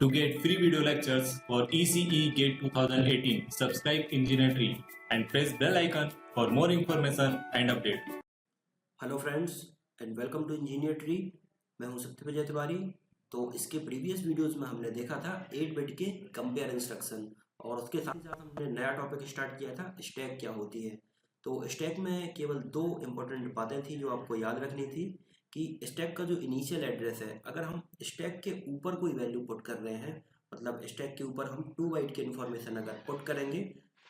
To get free video lectures for ECE GATE 2018, subscribe Engineer Tree and press bell icon for more information and update. Hello friends and welcome to engineer tree. मैं हूं सत्यप्रजय तिवारी। तो इसके previous videos में हमने देखा था 8 bit के compare instruction और उसके साथ ही साथ हमने नया टॉपिक स्टार्ट किया था स्टैक क्या होती है। तो स्टैक में केवल दो इम्पोर्टेंट बातें थी जो आपको याद रखनी थी कि स्टैक का जो इनिशियल एड्रेस है, अगर हम स्टैक के ऊपर कोई वैल्यू पुट कर रहे हैं, मतलब स्टैक के ऊपर हम 2 बाइट की इन्फॉर्मेशन अगर पुट करेंगे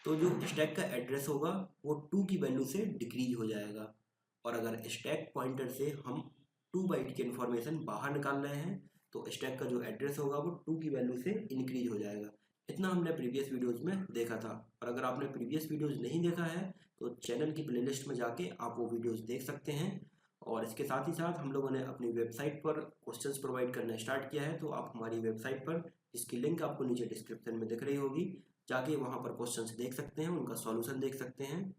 तो जो स्टैक का एड्रेस होगा वो 2 की वैल्यू से डिक्रीज हो जाएगा। और अगर स्टैक पॉइंटर से हम 2 बाइट की इन्फॉर्मेशन बाहर निकाल रहे हैं तो स्टैक का जो एड्रेस होगा वो 2 की वैल्यू से इंक्रीज हो जाएगा। इतना हमने प्रीवियस वीडियोस में देखा था। और अगर आपने प्रीवियस वीडियोस नहीं देखा है तो चैनल की प्लेलिस्ट में जाके आप वो वीडियोस देख सकते हैं। और इसके साथ ही साथ हम लोगों ने अपनी वेबसाइट पर क्वेश्चंस प्रोवाइड करना स्टार्ट किया है। तो आप हमारी वेबसाइट पर, जिसकी लिंक आपको नीचे डिस्क्रिप्शन में दिख रही होगी, जाके वहाँ पर क्वेश्चंस देख सकते हैं, उनका सॉल्यूशन देख सकते हैं।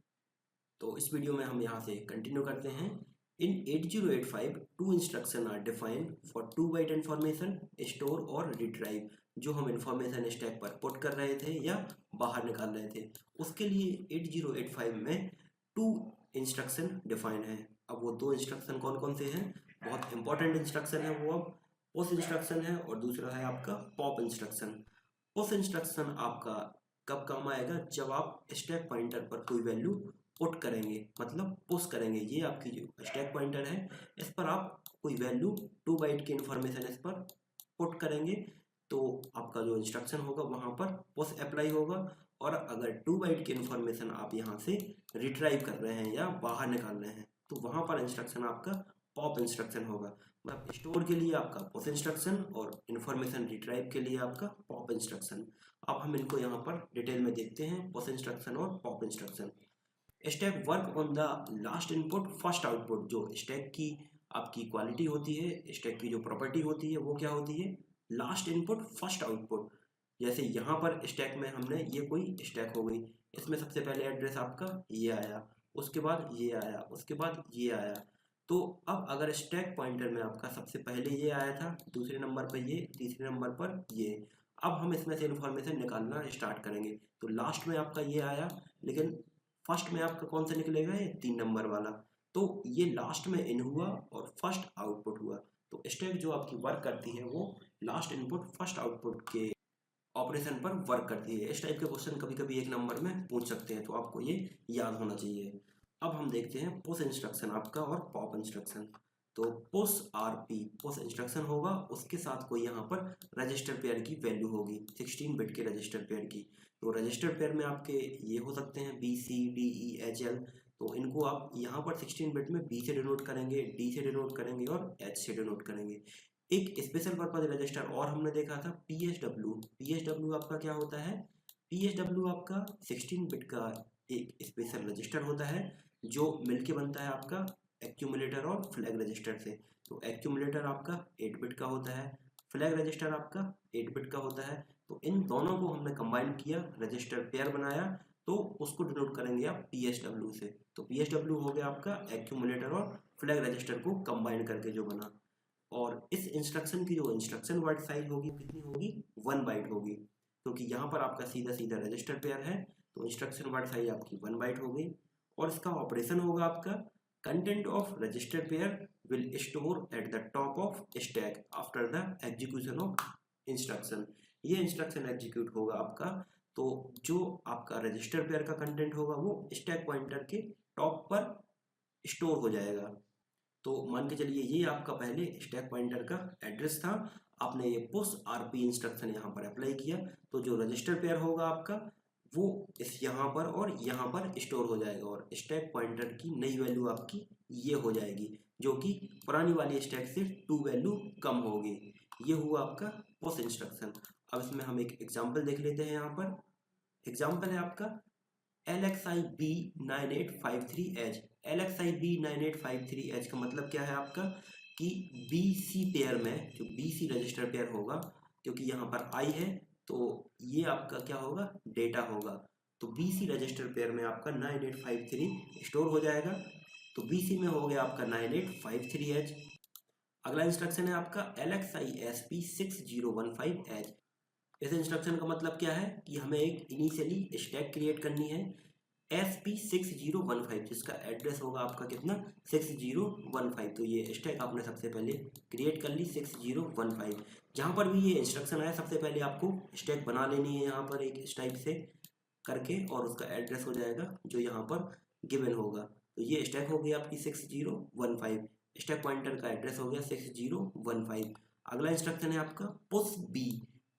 तो इस वीडियो में हम यहाँ से कंटिन्यू करते हैं। In 8085 two instruction are defined for 2 byte information store और रिट्राइव। जो हम इन्फॉर्मेशन स्टैक पर पुट कर रहे थे या बाहर निकाल रहे थे, उसके लिए 8085 में 2 इंस्ट्रक्शन डिफाइंड है। अब वो 2 इंस्ट्रक्शन कौन कौन से हैं? बहुत इंपॉर्टेंट इंस्ट्रक्शन है वो। अब पुश इंस्ट्रक्शन है और दूसरा है आपका पॉप इंस्ट्रक्शन। पुश इंस्ट्रक्शन आपका कब काम आएगा? जब आप स्टैक पॉइंटर पर कोई वैल्यू पुट करेंगे, मतलब पुश करेंगे। ये आपकी जो स्टैक पॉइंटर है, इस पर आप कोई वैल्यू 2 बाइट की इंफॉर्मेशन इस पर पुट करेंगे तो आपका जो इंस्ट्रक्शन होगा वहाँ पर पुश अप्लाई होगा। और अगर 2 बाइट की इंफॉर्मेशन आप यहाँ से रिट्राइव कर रहे हैं या बाहर निकाल रहे हैं तो वहाँ पर इंस्ट्रक्शन आपका पॉप इंस्ट्रक्शन होगा। मतलब स्टोर के लिए आपका पुश इंस्ट्रक्शन और इन्फॉर्मेशन रिट्राइव के लिए आपका पॉप इंस्ट्रक्शन। अब हम इनको यहाँ पर डिटेल में देखते हैं, पुश इंस्ट्रक्शन और pop instruction. Stack work on the last input first output. जो स्टैक की आपकी क्वालिटी होती है, स्टैक की जो प्रॉपर्टी होती है वो क्या होती है? Last input first output. जैसे यहाँ पर स्टैक में हमने ये कोई स्टैक हो गई, इसमें सबसे पहले एड्रेस आपका ये आया, उसके बाद ये आया, उसके बाद ये आया। तो अब अगर स्टैक पॉइंटर में आपका सबसे पहले ये आया था, दूसरे नंबर पर ये, तीसरे नंबर पर ये, अब हम इसमें से इन्फॉर्मेशन निकालना स्टार्ट करेंगे तो लास्ट में आपका ये आया, लेकिन फर्स्ट में आपका कौन सा निकलेगा? ये 3 नंबर वाला। तो ये लास्ट में इन हुआ और फर्स्ट आउटपुट हुआ। तो स्टैक जो आपकी वर्क करती है वो लास्ट इनपुट फर्स्ट आउटपुट के ऑपरेशन पर वर्क करती है। इस टाइप के क्वेश्चन कभी कभी 1 नंबर में पूछ सकते हैं, तो आपको ये याद होना चाहिए। अब हम देखते हैं पुश इंस्ट्रक्शन आपका और पॉप इंस्ट्रक्शन। तो पुश आरपी पुश इंस्ट्रक्शन होगा, उसके साथ कोई यहाँ पर रजिस्टर पेयर की वैल्यू होगी, 16 बिट के रजिस्टर पेयर की। तो रजिस्टर पेयर में आपके ये हो सकते हैं B C D E H L. तो इनको आप यहाँ पर 16 बिट में बी से डिनोट करेंगे, डी से डिनोट करेंगे और एच से डिनोट करेंगे। एक स्पेशल पर्पज रजिस्टर और हमने देखा था पीएसडब्ल्यू। पीएसडब्ल्यू आपका क्या होता है? पीएसडब्ल्यू आपका 16 बिट का एक स्पेशल रजिस्टर होता है जो मिलके बनता है आपका एक्यूमुलेटर और फ्लैग रजिस्टर से। तो एक्यूमुलेटर आपका 8 बिट का होता है, फ्लैग रजिस्टर आपका 8 बिट का होता है। तो इन दोनों को हमने कंबाइन किया, रजिस्टर पेयर बनाया, तो उसको डिनोट करेंगे आप पीएसडब्ल्यू से। तो पीएसडब्ल्यू हो गया आपका एक्यूमुलेटर और फ्लैग रजिस्टर को कंबाइन करके जो बना। और इस इंस्ट्रक्शन की जो इंस्ट्रक्शन वर्ड साइज होगी कितनी होगी? 1 बाइट होगी, क्योंकि यहाँ पर आपका सीधा सीधा रजिस्टर पेयर है तो इंस्ट्रक्शन वर्ड साइज आपकी 1 बाइट हो गई। और इसका ऑपरेशन होगा आपका content of register pair will store at the top of stack after the execution of instruction. ये इंस्ट्रक्शन एग्जीक्यूट होगा आपका, तो जो आपका रजिस्टर पेयर का कंटेंट होगा वो स्टैक पॉइंटर के टॉप पर स्टोर हो जाएगा। तो मान के चलिए ये आपका पहले स्टैक पॉइंटर का एड्रेस था, आपने ये पुश आरपी इंस्ट्रक्शन यहाँ पर अप्लाई किया तो जो रजिस्टर पेयर होगा आपका वो इस यहाँ पर और यहाँ पर स्टोर हो जाएगा और स्टैक पॉइंटर की नई वैल्यू आपकी ये हो जाएगी, जो कि पुरानी वाली स्टैक से 2 वैल्यू कम होगी। ये हुआ आपका पुश इंस्ट्रक्शन। अब इसमें हम एक एग्जाम्पल देख लेते हैं। यहाँ पर एग्जाम्पल है आपका LXIB9853H। LXIB9853H का मतलब क्या है आपका कि BC पेयर में जो BC रजिस्टर पेयर होगा, क्योंकि यहाँ पर I है तो ये आपका क्या होगा? डेटा होगा। तो BC रजिस्टर पेयर में आपका 9853 स्टोर हो जाएगा। तो BC में हो गया आपका 9853H। अगला इंस्ट्रक्शन है आपका LXISP6015H। इस इंस्ट्रक्शन का मतलब क्या है कि हमें एक इनिशियली स्टैक क्रिएट करनी है SP6015, जिसका एड्रेस होगा आपका कितना 6015। तो ये स्टैक आपने सबसे पहले क्रिएट कर ली 6015। जहाँ पर भी ये इंस्ट्रक्शन आया सबसे पहले आपको स्टैक बना लेनी है यहाँ पर एक इस टाइप से करके, और उसका एड्रेस हो जाएगा जो यहाँ पर गिवन होगा। तो ये स्टैक हो गया आपकी 6015, स्टैक पॉइंटर का एड्रेस हो गया 6015। अगला इंस्ट्रक्शन है आपका पुश बी,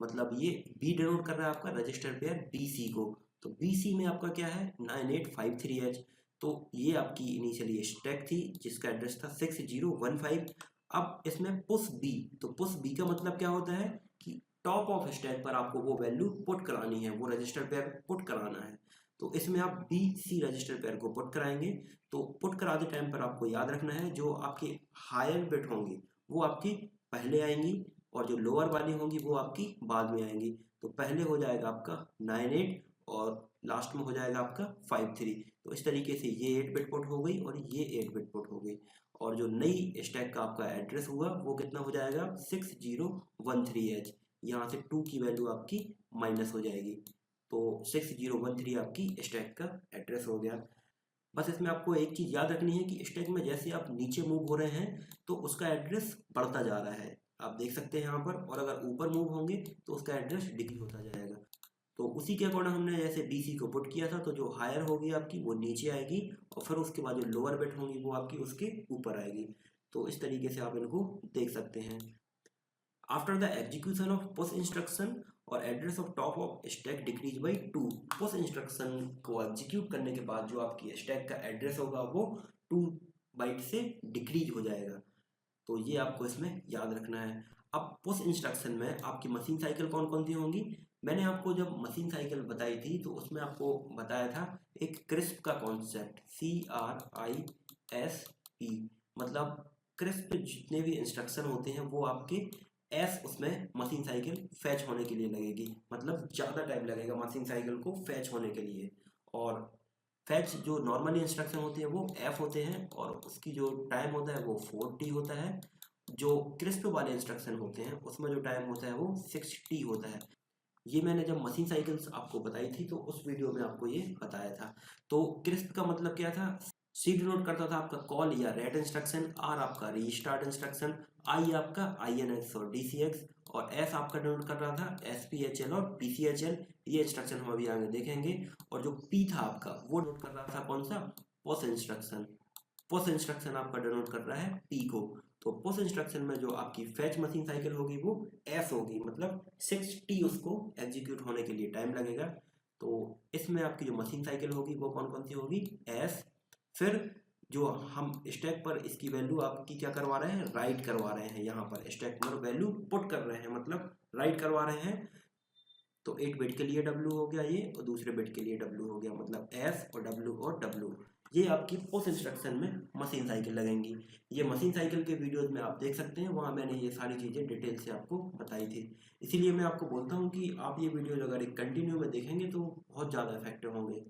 मतलब ये बी डिनोट कर रहा है आपका रजिस्टर पेयर BC को। तो BC में आपका क्या है 9853H। तो ये आपकी इनिशियली स्टैक थी जिसका एड्रेस था 6015। अब इसमें पुश बी, तो पुश बी का मतलब क्या होता है कि टॉप ऑफ स्टैक पर आपको वो वैल्यू पुट करानी है, वो रजिस्टर पेयर पुट कराना है। तो इसमें आप BC रजिस्टर पेयर को पुट कराएंगे। तो पुट कराते टाइम पर आपको याद रखना है जो आपके हायर बिट होंगी वो आपकी पहले आएंगी, और जो लोअर वाली होंगी वो आपकी बाद में आएंगी। तो पहले हो जाएगा आपका 98 और लास्ट में हो जाएगा आपका 53। तो इस तरीके से ये 8 बिट पुट हो गई और ये 8 बिट पुट हो गई, और जो नई स्टैक का आपका एड्रेस हुआ वो कितना हो जाएगा 6013H। यहाँ से 2 की वैल्यू आपकी माइनस हो जाएगी। तो 6013 आपकी स्टैक का एड्रेस हो गया। बस इसमें आपको एक चीज़ याद रखनी है कि स्टैक में जैसे आप नीचे मूव हो रहे हैं तो उसका एड्रेस बढ़ता जा रहा है, आप देख सकते हैं यहाँ पर, और अगर ऊपर मूव होंगे तो उसका एड्रेस डिक्रीज होता जाएगा। तो उसी के अकॉर्डिंग हमने जैसे BC को पुट किया था, तो जो हायर होगी आपकी वो नीचे आएगी, और फिर उसके बाद जो लोअर बिट होंगी वो आपकी उसके ऊपर आएगी। तो इस तरीके से आप इनको देख सकते हैं। After the execution of push instruction और address of top of stack decrease by 2, push instruction को एग्जीक्यूट करने के बाद जो आपकी स्टैक का एड्रेस होगा वो 2 बाइट से डिक्रीज हो जाएगा। तो ये आपको इसमें याद रखना है। अब पुश इंस्ट्रक्शन में आपकी मशीन साइकिल कौन कौन सी होंगी, मैंने आपको जब मशीन साइकिल बताई थी तो उसमें आपको बताया था एक क्रिस्प का कॉन्सेप्ट, CRISP, मतलब क्रिस्प जितने भी इंस्ट्रक्शन होते हैं वो आपके उसमें मशीन साइकिल फैच होने के लिए लगेगी, मतलब ज़्यादा टाइम लगेगा मशीन साइकिल को फैच होने के लिए। और फैच जो नॉर्मली इंस्ट्रक्शन होती है वो F होते हैं, और उसकी जो टाइम होता है वो 4T होता है। जो क्रिस्प वाले इंस्ट्रक्शन होते हैं उसमें जो टाइम होता है वो 6T होता है। ये मैंने जब मशीन साइकिल्स आपको बताई थी तो उस वीडियो में आपको ये बताया था। तो क्रिस्प का मतलब क्या था, C डिनोट करता था आपका कॉल या रेट इंस्ट्रक्शन, R आपका रीस्टार्ट इंस्ट्रक्शन, I आपका INX और DCX, और S आपका डिनोट कर रहा था SPHL और PCHL। ये इंस्ट्रक्शन हम अभी आगे देखेंगे। और जो P था आपका वो डिनोट कर रहा था कौन सा, पुश इंस्ट्रक्शन। पुश इंस्ट्रक्शन आपका डिनोट कर रहा है P को। तो पुश इंस्ट्रक्शन में जो आपकी फैच मशीन साइकिल होगी वो S होगी, मतलब 6T उसको एग्जीक्यूट होने के लिए टाइम लगेगा। तो इसमें आपकी जो मशीन साइकिल होगी वो कौन कौन सी होगी, S। फिर जो हम स्टैक पर इसकी वैल्यू आपकी क्या करवा रहे हैं, राइट करवा रहे हैं, यहाँ पर स्टैक पर वैल्यू पुट कर रहे हैं, मतलब राइट करवा रहे हैं। तो एक बिट के लिए W हो गया ये, और दूसरे बिट के लिए W हो गया, मतलब S और W और W। ये आपकी पुश इंस्ट्रक्शन में मशीन साइकिल लगेंगी। ये मशीन साइकिल के वीडियोस में आप देख सकते हैं, वहाँ मैंने ये सारी चीज़ें डिटेल से आपको बताई थी। इसीलिए मैं आपको बोलता हूँ कि आप ये वीडियोज अगर एक कंटिन्यू में देखेंगे तो बहुत ज़्यादा इफेक्टिव होंगे।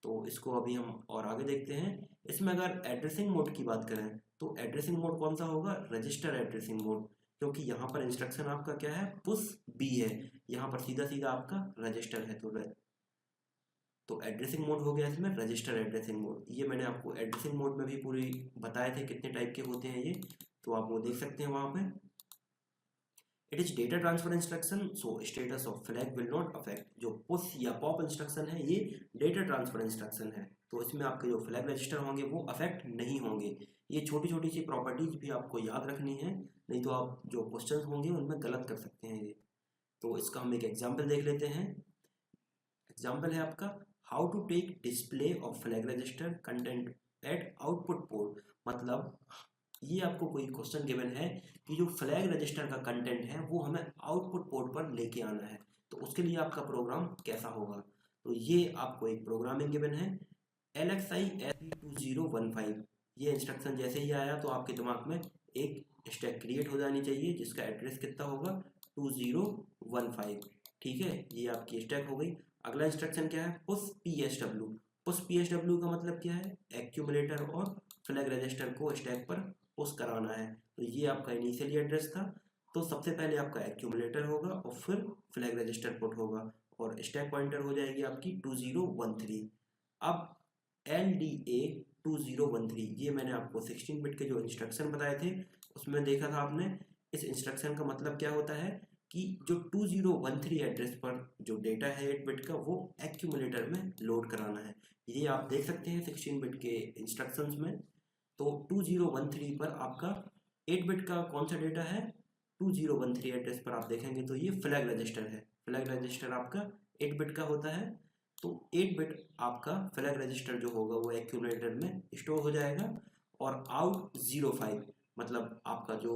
तो इसको अभी हम और आगे देखते हैं। इसमें अगर एड्रेसिंग मोड की बात करें तो एड्रेसिंग मोड कौन सा होगा, रजिस्टर एड्रेसिंग मोड, क्योंकि यहाँ पर इंस्ट्रक्शन आपका क्या है, पुश बी है, यहाँ पर सीधा सीधा आपका रजिस्टर है। तो एड्रेसिंग मोड हो गया इसमें रजिस्टर एड्रेसिंग मोड। ये मैंने आपको एड्रेसिंग मोड में भी पूरी बताए थे कितने टाइप के होते हैं ये, तो आप वो देख सकते हैं वहाँ पे। It is data transfer instruction, so status of flag will not affect. जो पुश या पॉप इंस्ट्रक्शन है ये डेटा ट्रांसफर इंस्ट्रक्शन है, तो इसमें आपके जो फ्लैग रजिस्टर होंगे वो अफेक्ट नहीं होंगे। ये छोटी छोटी सी प्रॉपर्टीज भी आपको याद रखनी है, नहीं तो आप जो क्वेश्चन होंगे उनमें गलत कर सकते हैं ये। तो इसका हम एक एग्जाम्पल देख लेते हैं। एग्जाम्पल है आपका how to take display of flag register content at output port. मतलब ये आपको कोई क्वेश्चन गिवन है कि जो फ्लैग रजिस्टर का कंटेंट है वो हमें आउटपुट पोर्ट पर लेके आना है, तो उसके लिए आपका प्रोग्राम कैसा होगा। तो ये आपको एक प्रोग्रामिंग गिवन है LXI SP2015। ये इंस्ट्रक्शन जैसे ही आया तो आपके दिमाग में एक स्टैक क्रिएट हो जानी चाहिए जिसका एड्रेस कितना होगा 2015। ठीक है, ये आपकी स्टैक हो गई। अगला इंस्ट्रक्शन क्या है, पुश PSW। पुश PSW का मतलब क्या है, एक्यूमुलेटर और फ्लैग रजिस्टर को स्टैक पर पुश कराना है। तो ये आपका इनिशियली एड्रेस था। तो सबसे पहले आपका एक्यूमुलेटर होगा और फिर फ्लैग रजिस्टर पुट होगा और स्टैक पॉइंटर हो जाएगी आपकी 2013। अब LDA 2013 ये मैंने आपको 16 बिट के जो इंस्ट्रक्शन बताए थे उसमें देखा था आपने। इस इंस्ट्रक्शन का मतलब क्या होता है कि जो 2013 एड्रेस पर जो डेटा है 8 बिट का वो एक्यूमुलेटर में लोड कराना है। ये आप देख सकते हैं 16 बिट के इंस्ट्रक्शंस में। तो 2013 पर आपका 8 बिट का कौन सा डेटा है, 2013 एड्रेस पर आप देखेंगे तो ये फ्लैग रजिस्टर है। फ्लैग रजिस्टर आपका 8 बिट का होता है। तो 8 बिट आपका फ्लैग रजिस्टर जो होगा वो एक्यूमुलेटर में स्टोर हो जाएगा। और आउट 05 मतलब आपका जो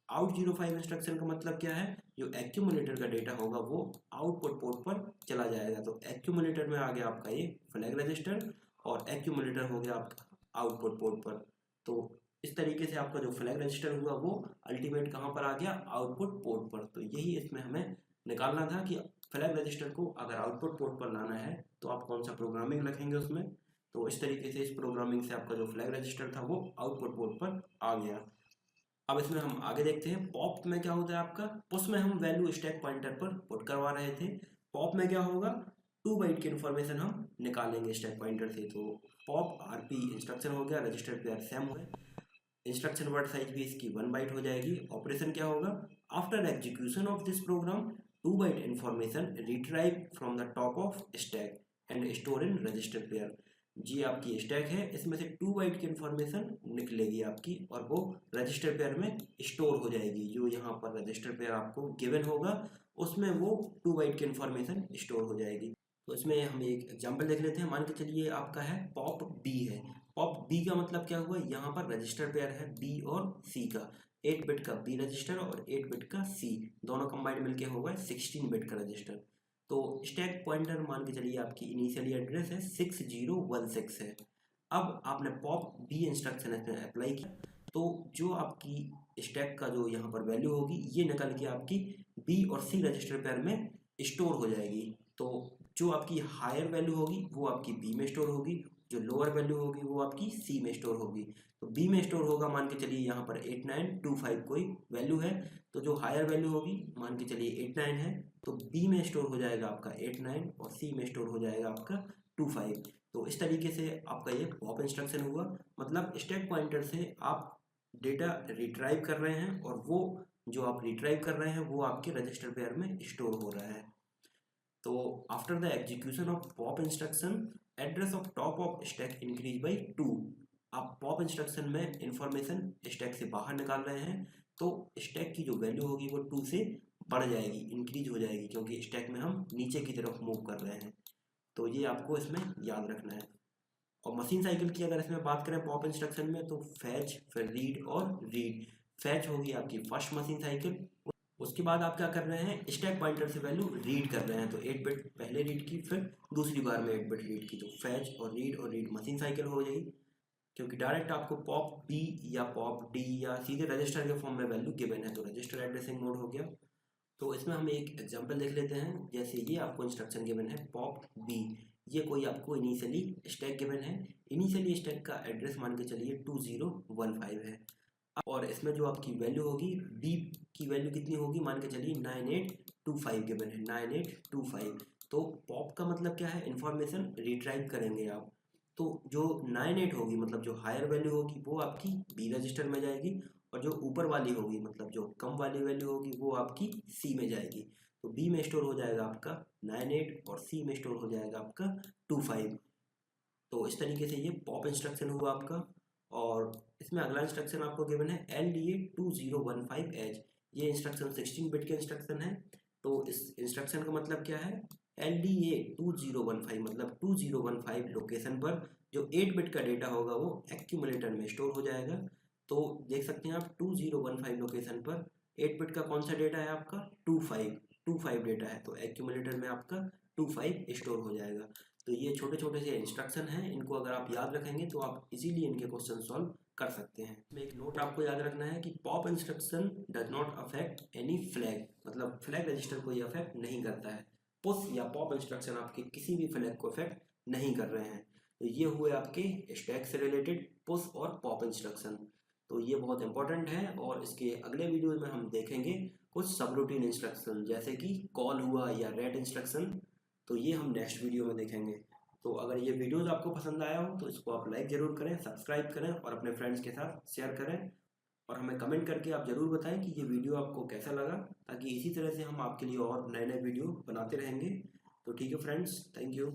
आउट 05 इंस्ट्रक्शन का मतलब क्या है, जो एक्यूमुलेटर का डेटा होगा वो आउटपुट पोर्ट पर चला जाएगा। तो एक्यूमुलेटर में आ गया आपका ये फ्लैग रजिस्टर और एक्यूमुलेटर हो गया आपका आउटपुट पोर्ट पर। तो इस तरीके से आपका जो फ्लैग रजिस्टर हुआ वो अल्टीमेट कहाँ पर आ गया, आउटपुट पोर्ट पर। तो यही इसमें हमें निकालना था कि फ्लैग रजिस्टर को अगर आउटपुट पोर्ट पर लाना है तो आप कौन सा प्रोग्रामिंग रखेंगे उसमें। तो इस तरीके से इस प्रोग्रामिंग से आपका जो फ्लैग रजिस्टर था वो आउटपुट पोर्ट पर आ गया। अब इसमें हम आगे देखते हैं पॉप में क्या होता है आपका। उसमें हम वैल्यू स्टैक पॉइंटर पर पुट करवा रहे थे। पॉप में क्या होगा, 2 बाइट की इन्फॉर्मेशन हम निकालेंगे स्टैक पॉइंटर से। तो पॉप RP इंस्ट्रक्शन हो गया, रजिस्टर पेयर सेम हो गया, इंस्ट्रक्शन वर्ड साइज भी इसकी 1 बाइट हो जाएगी। ऑपरेशन क्या होगा, after execution of this program 2 byte information retrieve from the top of stack and store in register pair. जी आपकी स्टैक है, इसमें से 2 बाइट की इन्फॉर्मेशन निकलेगी आपकी और वो रजिस्टर पेयर में स्टोर हो जाएगी। जो यहाँ पर रजिस्टर पेयर आपको गिवन होगा उसमें वो 2 बाइट की इन्फॉर्मेशन स्टोर हो जाएगी। तो इसमें हम एक एग्जांपल देख लेते हैं। मान के चलिए आपका है पॉप बी है। पॉप बी का मतलब क्या हुआ, यहाँ पर रजिस्टर पेयर है बी और सी का। 8 बिट का बी रजिस्टर और 8 बिट का सी दोनों कंबाइंड मिलके होगा 16 बिट का रजिस्टर। तो स्टैक पॉइंटर मान के चलिए आपकी इनिशियली एड्रेस है 6016 है। अब आपने पॉप बी इंस्ट्रक्शन इसमें अप्लाई किया तो जो आपकी स्टैक का जो यहाँ पर वैल्यू होगी ये निकल के आपकी बी और सी रजिस्टर पेयर में स्टोर हो जाएगी। तो जो आपकी हायर वैल्यू होगी वो आपकी बी में स्टोर होगी, जो लोअर वैल्यू होगी वो आपकी सी में स्टोर होगी। तो बी में स्टोर होगा, मान के चलिए यहाँ पर 8925 कोई वैल्यू है, तो जो हायर वैल्यू होगी मान के चलिए 89 है तो बी में स्टोर हो जाएगा आपका 89 और सी में स्टोर हो जाएगा आपका 25। तो इस तरीके से आपका ये पॉप इंस्ट्रक्शन हुआ। मतलब स्टैक पॉइंटर से आप डेटा रिट्राइव कर रहे हैं और वो जो आप रिट्राइव कर रहे हैं वो आपके रजिस्टर पेयर में स्टोर हो रहा है। तो after the execution of pop instruction address of top of stack increase by 2। आप पॉप इंस्ट्रक्शन में इंफॉर्मेशन स्टैक से बाहर निकाल रहे हैं तो स्टैक की जो वैल्यू होगी वो 2 से बढ़ जाएगी, इंक्रीज हो जाएगी, क्योंकि स्टैक में हम नीचे की तरफ मूव कर रहे हैं। तो ये आपको इसमें याद रखना है। और मशीन साइकिल की अगर इसमें बात करें पॉप इंस्ट्रक्शन में तो फैच, फिर रीड और रीड। फैच होगी आपकी फर्स्ट मशीन साइकिल, उसके बाद आप क्या कर रहे हैं, स्टैक पॉइंटर से वैल्यू रीड कर रहे हैं। तो 8 बिट पहले रीड की, फिर दूसरी बार में 8 बिट रीड की। तो फैच और रीड मशीन साइकिल हो जाएगी, क्योंकि डायरेक्ट आपको पॉप बी या पॉप डी या सीधे रजिस्टर के फॉर्म में वैल्यू गिवन है। तो रजिस्टर एड्रेसिंग मोड हो गया। तो इसमें हम एक एग्जांपल देख लेते हैं। जैसे ये आपको इंस्ट्रक्शन गिवन है पॉप बी, ये कोई आपको इनिशियली स्टैक गिवन है। इनिशियली स्टैक का एड्रेस मान के चलिए 2015 है और इसमें जो आपकी वैल्यू होगी बी की वैल्यू कितनी होगी, मान के चलिए 9825 गिवन है 9825। तो पॉप का मतलब क्या है, इन्फॉर्मेशन रिट्राइव करेंगे आप। तो जो 98 होगी मतलब जो हायर वैल्यू होगी वो आपकी बी रजिस्टर में जाएगी और जो ऊपर वाली होगी मतलब जो कम वाली वैल्यू होगी वो आपकी सी में जाएगी। तो बी में स्टोर हो जाएगा आपका 98 और सी में स्टोर हो जाएगा आपका 25। तो इस तरीके से ये पॉप इंस्ट्रक्शन हुआ आपका। और इसमें अगला इंस्ट्रक्शन आपको गिवन है LDA 2015H। ये इंस्ट्रक्शन 16 बिट के इंस्ट्रक्शन है। तो इस इंस्ट्रक्शन का मतलब क्या है, LDA 2015 मतलब 2015 लोकेशन पर जो 8 बिट का डेटा होगा वो एक्यूमुलेटर में स्टोर हो जाएगा। तो देख सकते हैं आप 2015 लोकेशन पर 8 बिट का कौन सा डेटा है आपका 25 डेटा है, तो एक्यूमुलेटर में आपका 25 स्टोर हो जाएगा। तो ये छोटे छोटे से इंस्ट्रक्शन हैं, इनको अगर आप याद रखेंगे तो आप इजीली इनके क्वेश्चन सॉल्व कर सकते हैं। इसमें एक नोट आपको याद रखना है कि pop instruction does not affect any flag, मतलब फ्लैग रजिस्टर को ये अफेक्ट नहीं करता है। पुश या पॉप इंस्ट्रक्शन आपके किसी भी फ्लैग को अफेक्ट नहीं कर रहे हैं। तो ये हुए आपके स्टैक से रिलेटेड पुश और पॉप इंस्ट्रक्शन। तो ये बहुत इंपॉर्टेंट है और इसके अगले वीडियो में हम देखेंगे कुछ सब रूटीन इंस्ट्रक्शन जैसे कि कॉल हुआ या रेट इंस्ट्रक्शन, तो ये हम नेक्स्ट वीडियो में देखेंगे। तो अगर ये वीडियोस आपको पसंद आया हो तो इसको आप लाइक ज़रूर करें, सब्सक्राइब करें और अपने फ्रेंड्स के साथ शेयर करें, और हमें कमेंट करके आप ज़रूर बताएं कि ये वीडियो आपको कैसा लगा, ताकि इसी तरह से हम आपके लिए और नए नए वीडियो बनाते रहेंगे। तो ठीक है फ्रेंड्स, थैंक यू।